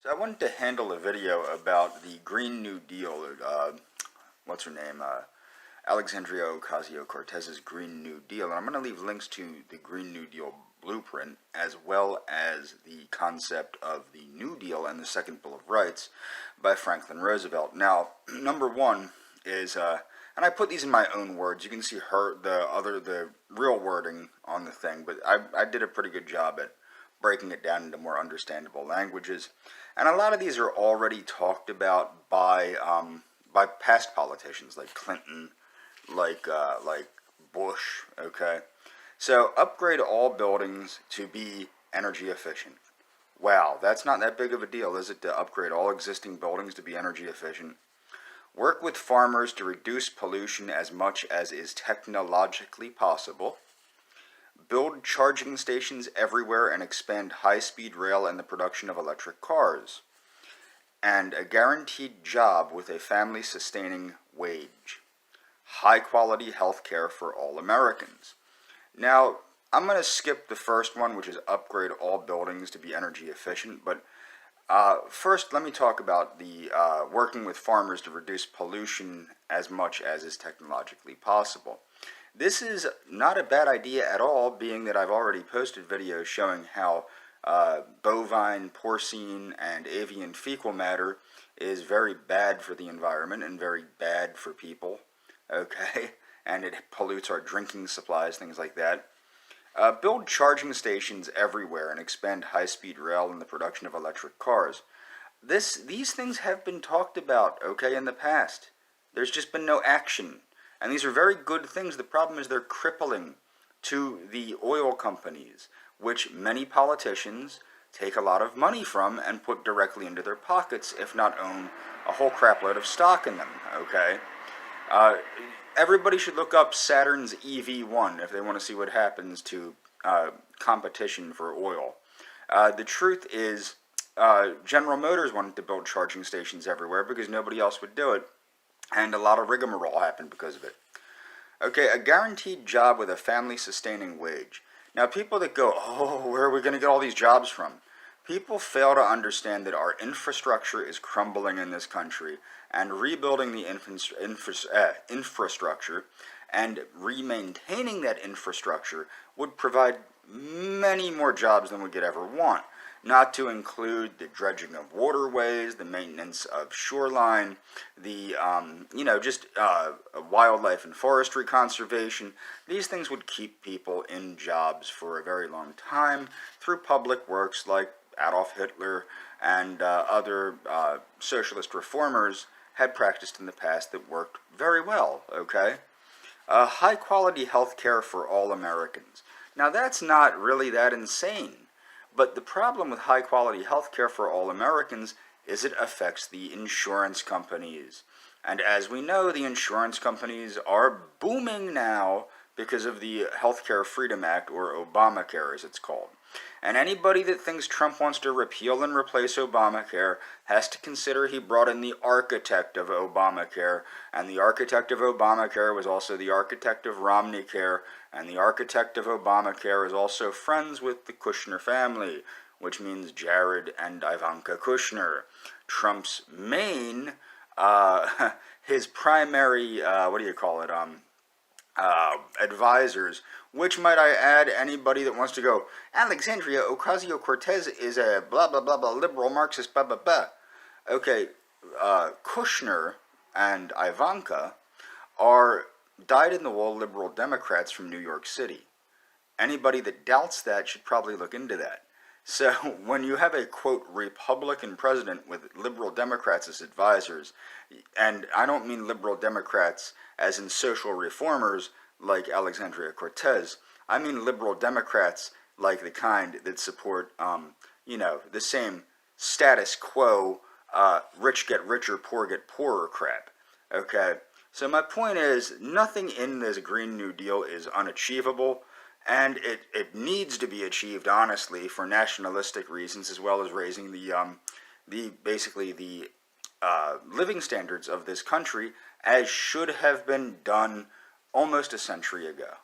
So I wanted to handle a video about the Green New Deal. What's her name? Alexandria Ocasio-Cortez's Green New Deal. And I'm going to leave links to the Green New Deal blueprint, as well as the concept of the New Deal and the Second Bill of Rights by Franklin Roosevelt. Now, number one is, and I put these in my own words. You can see the real wording on the thing, but I did a pretty good job at breaking it down into more understandable languages. And a lot of these are already talked about by past politicians like Clinton, like Bush. Okay, so upgrade all buildings to be energy efficient. Wow, that's not that big of a deal, is it, to upgrade all existing buildings to be energy efficient? Work with farmers to reduce pollution as much as is technologically possible. Build charging stations everywhere and expand high-speed rail and the production of electric cars. And a guaranteed job with a family-sustaining wage. High-quality health care for all Americans. Now, I'm going to skip the first one, which is upgrade all buildings to be energy efficient, but first let me talk about the working with farmers to reduce pollution as much as is technologically possible. This is not a bad idea at all, being that I've already posted videos showing how bovine, porcine, and avian fecal matter is very bad for the environment and very bad for people, okay? And it pollutes our drinking supplies, things like that. Build charging stations everywhere and expand high-speed rail and the production of electric cars. These things have been talked about, okay, in the past. There's just been no action. And these are very good things. The problem is they're crippling to the oil companies, which many politicians take a lot of money from and put directly into their pockets, if not own a whole crapload of stock in them, okay? Everybody should look up Saturn's EV1 if they want to see what happens to competition for oil. The truth is, General Motors wanted to build charging stations everywhere because nobody else would do it. And a lot of rigmarole happened because of it. Okay, a guaranteed job with a family-sustaining wage. Now, people that go, oh, where are we going to get all these jobs from? People fail to understand that our infrastructure is crumbling in this country, and rebuilding the infrastructure and re-maintaining that infrastructure would provide many more jobs than we could ever want. Not to include the dredging of waterways, the maintenance of shoreline, the, wildlife and forestry conservation. These things would keep people in jobs for a very long time through public works like Adolf Hitler and other socialist reformers had practiced in the past that worked very well, okay? High-quality health care for all Americans. Now, that's not really that insane. But the problem with high-quality health care for all Americans is it affects the insurance companies. And as we know, the insurance companies are booming now because of the Healthcare Freedom Act, or Obamacare as it's called. And anybody that thinks Trump wants to repeal and replace Obamacare has to consider he brought in the architect of Obamacare, and the architect of Obamacare was also the architect of Romneycare, and the architect of Obamacare is also friends with the Kushner family, which means Jared and Ivanka Kushner. Trump's main, his primary, advisors, which, might I add, anybody that wants to go, Alexandria Ocasio-Cortez is a blah blah blah blah liberal Marxist blah blah blah. Okay, Kushner and Ivanka are dyed-in-the-wool liberal Democrats from New York City. Anybody that doubts that should probably look into that. So when you have a, quote, Republican president with liberal Democrats as advisors, and I don't mean liberal Democrats as in social reformers like Alexandria Cortez, I mean liberal Democrats like the kind that support, the same status quo, rich get richer, poor get poorer crap, okay? So my point is, nothing in this Green New Deal is unachievable, and it needs to be achieved, honestly, for nationalistic reasons, as well as raising the living standards of this country, as should have been done almost a century ago.